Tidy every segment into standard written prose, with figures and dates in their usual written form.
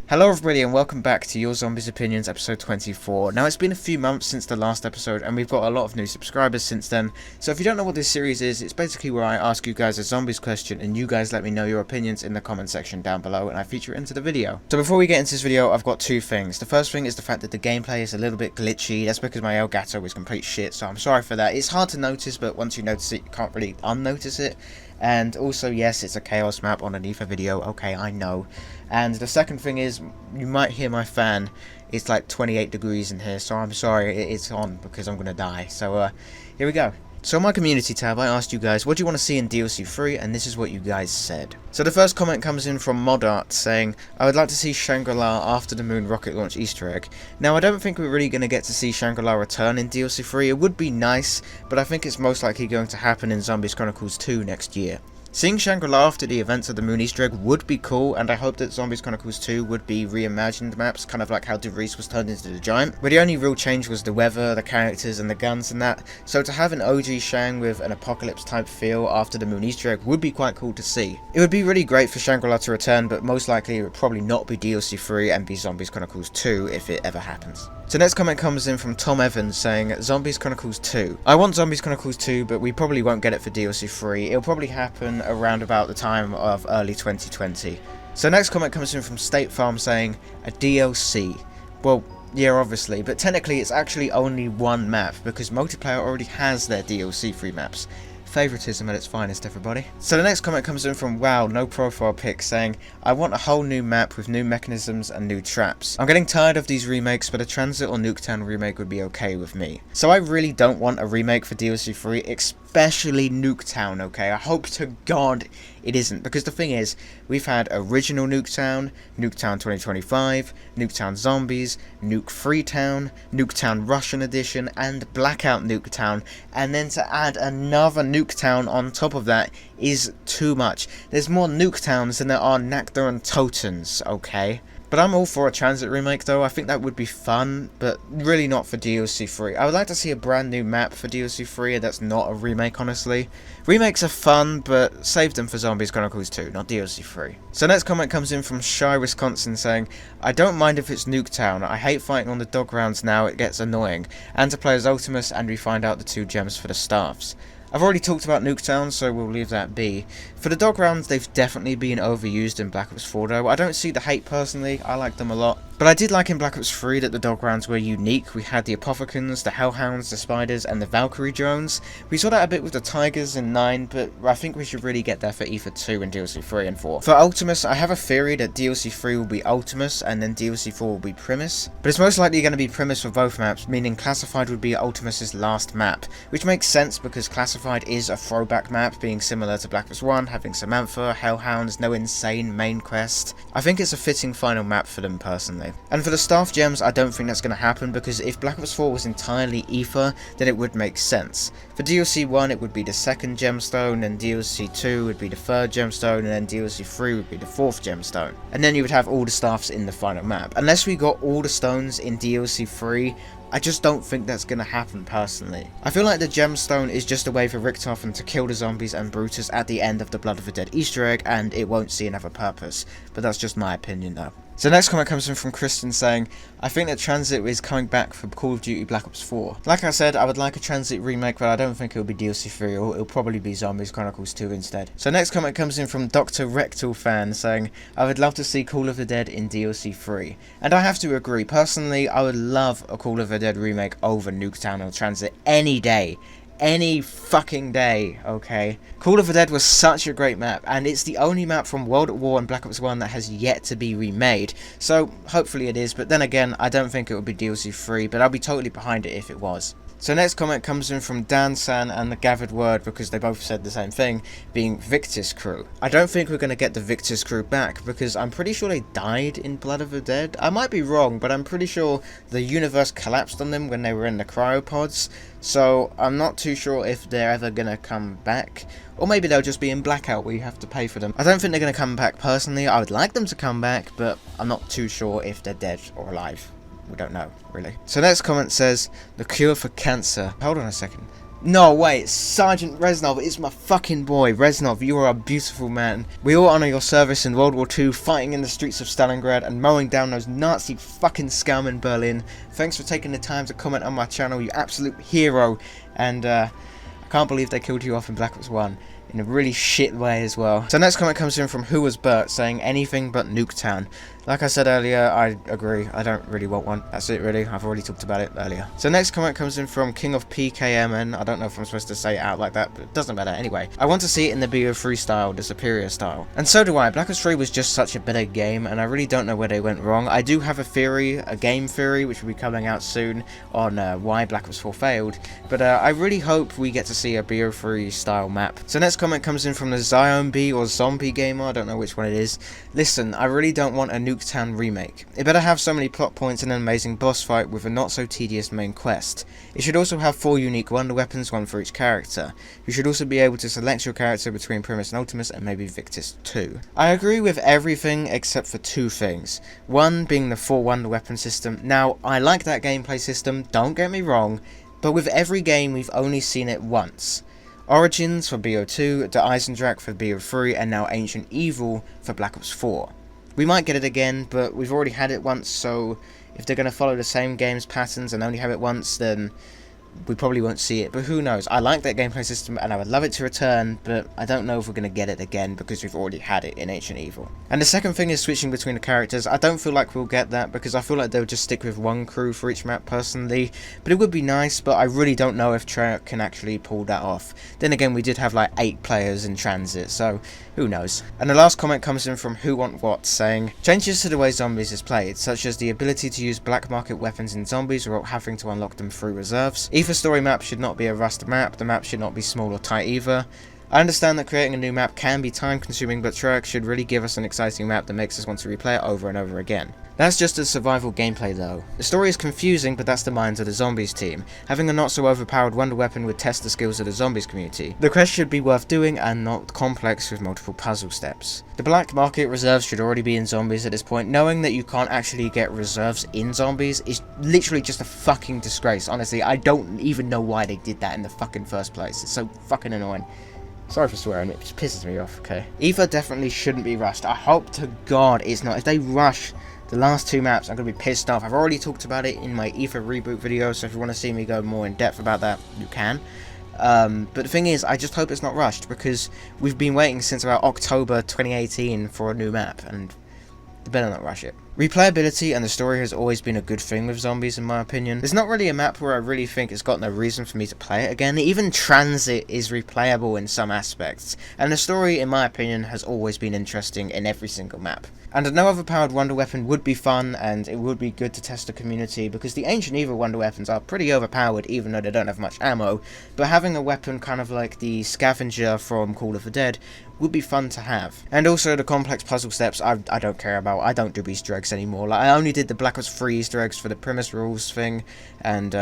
Hello everybody and welcome back to Your Zombies Opinions episode 24. Now it's been a few months since the last episode and we've got a lot of new subscribers since then. So if you don't know what this series is, it's basically where I ask you guys a zombies question and you guys let me know your opinions in the comment section down below and I feature it into the video. So before we get into this video, I've got two things. The first thing is the fact that the gameplay is a little bit glitchy. That's because my Elgato is complete shit, so I'm sorry for that. It's hard to notice, but once you notice it, you can't really unnotice it. And also, yes, it's a chaos map on an Aether video, okay, I know. And the second thing is, you might hear my fan. It's like 28 degrees in here, so I'm sorry it's on because I'm gonna die. So, here we go. So in my community tab, I asked you guys, what do you want to see in DLC 3, and this is what you guys said. So the first comment comes in from Modart saying, I would like to see Shangri-La after the moon rocket launch Easter egg. Now I don't think we're really going to get to see Shangri-La return in DLC 3, it would be nice, but I think it's most likely going to happen in Zombies Chronicles 2 next year. Seeing Shangri-La after the events of the Moon Easter egg would be cool, and I hope that Zombies Chronicles 2 would be reimagined maps, kind of like how DeVries was turned into the Giant, where the only real change was the weather, the characters, and the guns and that. So to have an OG Shang with an apocalypse type feel after the Moon Easter egg would be quite cool to see. It would be really great for Shangri-La to return, but most likely it would probably not be DLC 3 and be Zombies Chronicles 2 if it ever happens. So next comment comes in from Tom Evans saying, Zombies Chronicles 2. I want Zombies Chronicles 2, but we probably won't get it for DLC 3. It'll probably happen around about the time of early 2020. So next comment comes in from State Farm saying, a DLC. Well, yeah, obviously, but technically it's actually only one map, because multiplayer already has their DLC free maps. Favoritism at its finest, everybody. So the next comment comes in from Wow No Profile Pic saying, I want a whole new map with new mechanisms and new traps. I'm getting tired of these remakes, but a Transit or Nuketown remake would be okay with me. So I really don't want a remake for DLC 3, especially Nuketown, okay? I hope to God it isn't, because the thing is, we've had original Nuketown, Nuketown 2025, Nuketown Zombies, Nuke Freetown, Nuketown Russian Edition, and Blackout Nuketown, and then to add another Nuketown on top of that is too much. There's more Nuketowns than there are Nakda and Totans, okay? But I'm all for a Transit remake though. I think that would be fun, but really not for DLC 3. I would like to see a brand new map for DLC 3 that's not a remake, honestly. Remakes are fun, but save them for Zombies Chronicles 2, not DLC 3. So next comment comes in from Shy Wisconsin saying, I don't mind if it's Nuketown, I hate fighting on the dog rounds now, it gets annoying. And to play as Ultimus and we find out the 2 gems for the staffs. I've already talked about Nuketown, so we'll leave that be. For the dog rounds, they've definitely been overused in Black Ops 4 though. I don't see the hate personally, I like them a lot. But I did like in Black Ops 3 that the dog rounds were unique. We had the Apothicons, the Hellhounds, the Spiders, and the Valkyrie drones. We saw that a bit with the Tigers in 9, but I think we should really get there for Aether 2 and DLC 3 and 4. For Ultimus, I have a theory that DLC 3 will be Ultimus and then DLC 4 will be Primus. But it's most likely going to be Primus for both maps, meaning Classified would be Ultimus's last map. Which makes sense because Classified is a throwback map, being similar to Black Ops 1, having Samantha, Hellhounds, no insane main quest. I think it's a fitting final map for them personally. And for the staff gems, I don't think that's going to happen because if Black Ops 4 was entirely Aether, then it would make sense. For DLC 1 it would be the 2nd gemstone, and DLC 2 would be the 3rd gemstone, and then DLC 3 would be the 4th gemstone. And then you would have all the staffs in the final map. Unless we got all the stones in DLC 3, I just don't think that's going to happen personally. I feel like the gemstone is just a way for Richtofen to kill the zombies and Brutus at the end of the Blood of the Dead Easter egg and it won't see another purpose. But that's just my opinion though. So next comment comes in from Kristen saying, I think that Transit is coming back for Call of Duty Black Ops 4. Like I said, I would like a Transit remake, but I don't think it'll be DLC 3, it'll probably be Zombies Chronicles 2 instead. So next comment comes in from Dr. Rectal Fan saying, I would love to see Call of the Dead in DLC 3. And I have to agree, personally, I would love a Call of the Dead remake over Nuketown or Transit any day. Any fucking day, okay? Call of the Dead was such a great map, and it's the only map from World at War and Black Ops 1 that has yet to be remade, so hopefully it is, but then again, I don't think it would be DLC 3, but I'll be totally behind it if it was. So next comment comes in from Dan San and the Gathered Word, because they both said the same thing, being Victus Crew. I don't think we're going to get the Victus Crew back, because I'm pretty sure they died in Blood of the Dead. I might be wrong, but I'm pretty sure the universe collapsed on them when they were in the cryopods, so I'm not too sure if they're ever going to come back. Or maybe they'll just be in Blackout where you have to pay for them. I don't think they're going to come back personally. I would like them to come back, but I'm not too sure if they're dead or alive. We don't know, really. So next comment says, the cure for cancer. Hold on a second. No, wait, Sergeant Reznov is my fucking boy. Reznov, you are a beautiful man. We all honour your service in World War II, fighting in the streets of Stalingrad and mowing down those Nazi fucking scum in Berlin. Thanks for taking the time to comment on my channel, you absolute hero. And I can't believe they killed you off in Black Ops 1. In a really shit way as well. So next comment comes in from Who Was Bert, saying anything but Nuketown. Like I said earlier, I agree. I don't really want one. That's it really. I've already talked about it earlier. So next comment comes in from King of PKMN. I don't know if I'm supposed to say it out like that, but it doesn't matter. Anyway, I want to see it in the BO3 style, the superior style. And so do I. Black Ops 3 was just such a better game, and I really don't know where they went wrong. I do have a theory, a game theory, which will be coming out soon on why Black Ops 4 failed. But I really hope we get to see a BO3 style map. So next comment comes in from the Zombie or Zombie Gamer. I don't know which one it is. Listen, I really don't want a Nuketown remake. It better have so many plot points and an amazing boss fight with a not so tedious main quest. It should also have 4 unique wonder weapons, one for each character. You should also be able to select your character between Primus and Ultimus and maybe Victus too. I agree with everything except for 2 things. One being the 4 wonder weapon system. Now, I like that gameplay system, don't get me wrong, but with every game we've only seen it once. Origins for BO2, the Eisendrache for BO3, and now Ancient Evil for Black Ops 4. We might get it again, but we've already had it once, so if they're going to follow the same game's patterns and only have it once, then we probably won't see it, but who knows. I like that gameplay system and I would love it to return, but I don't know if we're going to get it again because we've already had it in Ancient Evil. And the second thing is switching between the characters. I don't feel like we'll get that because I feel like they'll just stick with one crew for each map personally, but it would be nice, but I really don't know if Treyarch can actually pull that off. Then again, we did have like 8 players in transit, so who knows. And the last comment comes in from Who Want What, saying changes to the way Zombies is played, such as the ability to use black market weapons in Zombies without having to unlock them through reserves. The story map should not be a rust map, the map should not be small or tight either. I understand that creating a new map can be time consuming, but Treyarch should really give us an exciting map that makes us want to replay it over and over again. That's just a survival gameplay though. The story is confusing, but that's the minds of the Zombies team. Having a not so overpowered wonder weapon would test the skills of the Zombies community. The quest should be worth doing and not complex with multiple puzzle steps. The black market reserves should already be in Zombies at this point. Knowing that you can't actually get reserves in Zombies is literally just a fucking disgrace. Honestly, I don't even know why they did that in the fucking first place. It's so fucking annoying. Sorry for swearing, it just pisses me off, okay? Ether definitely shouldn't be rushed. I hope to God it's not. If they rush the last 2 maps, I'm going to be pissed off. I've already talked about it in my Ether reboot video, so if you want to see me go more in depth about that, you can. But the thing is, I just hope it's not rushed, because we've been waiting since about October 2018 for a new map, and they better not rush it. Replayability and the story has always been a good thing with Zombies in my opinion. There's not really a map where I really think it's got no reason for me to play it again. Even Transit is replayable in some aspects, and the story in my opinion has always been interesting in every single map. And no overpowered wonder weapon would be fun, and it would be good to test the community, because the Ancient Evil wonder weapons are pretty overpowered even though they don't have much ammo, but having a weapon kind of like the Scavenger from Call of the Dead would be fun to have. And also the complex puzzle steps I don't care about. I don't do Easter eggs anymore. Like, I only did the Black Ops 3 Easter eggs for the Primus rules thing, and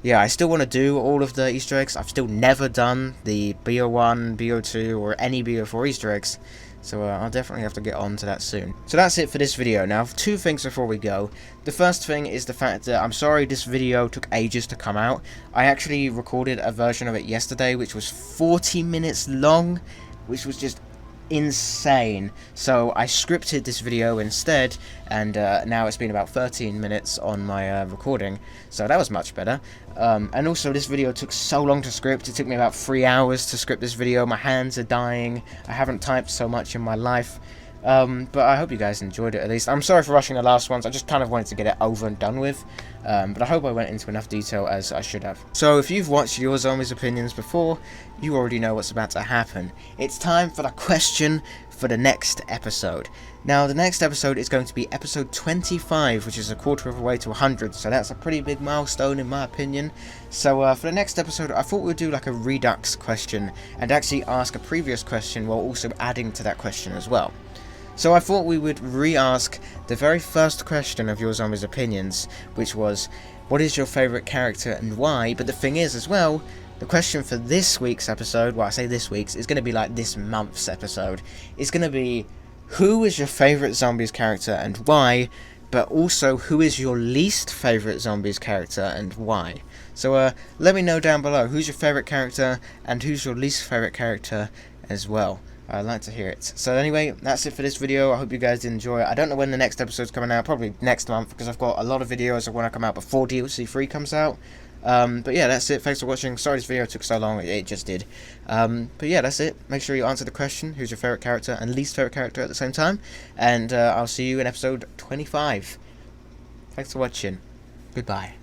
yeah, I still want to do all of the Easter eggs. I've still never done the BO1, BO2 or any BO4 Easter eggs, so I'll definitely have to get on to that soon. So that's it for this video. Now, 2 things before we go. The first thing is the fact that I'm sorry this video took ages to come out. I actually recorded a version of it yesterday which was 40 minutes long, which was just insane. So I scripted this video instead, and now it's been about 13 minutes on my recording, so that was much better. And also this video took so long to script. It took me about 3 hours to script this video. My hands are dying. I haven't typed so much in my life. But I hope you guys enjoyed it at least. I'm sorry for rushing the last ones. I just kind of wanted to get it over and done with. But I hope I went into enough detail as I should have. So if you've watched your Zombies opinions before, you already know what's about to happen. It's time for the question for the next episode. Now, the next episode is going to be episode 25, which is a quarter of the way to 100, so that's a pretty big milestone in my opinion. So for the next episode, I thought we'd do like a redux question, and actually ask a previous question while also adding to that question as well. So I thought we would re-ask the very first question of your Zombies opinions, which was, what is your favourite character and why? But the thing is as well, the question for this week's episode, well I say this week's, it's going to be like this month's episode, it's going to be, who is your favourite Zombies character and why? but also who is your least favourite Zombies character and why. So let me know down below who's your favourite character and who's your least favourite character as well. I'd like to hear it. So anyway, that's it for this video. I hope you guys did enjoy it. I don't know when the next episode's coming out, probably next month, because I've got a lot of videos that want to come out before DLC 3 comes out. But yeah, that's it. Thanks for watching. Sorry this video took so long, it just did. But yeah, that's it. Make sure you answer the question, who's your favourite character and least favourite character at the same time. And I'll see you in episode 25. Thanks for watching. Goodbye.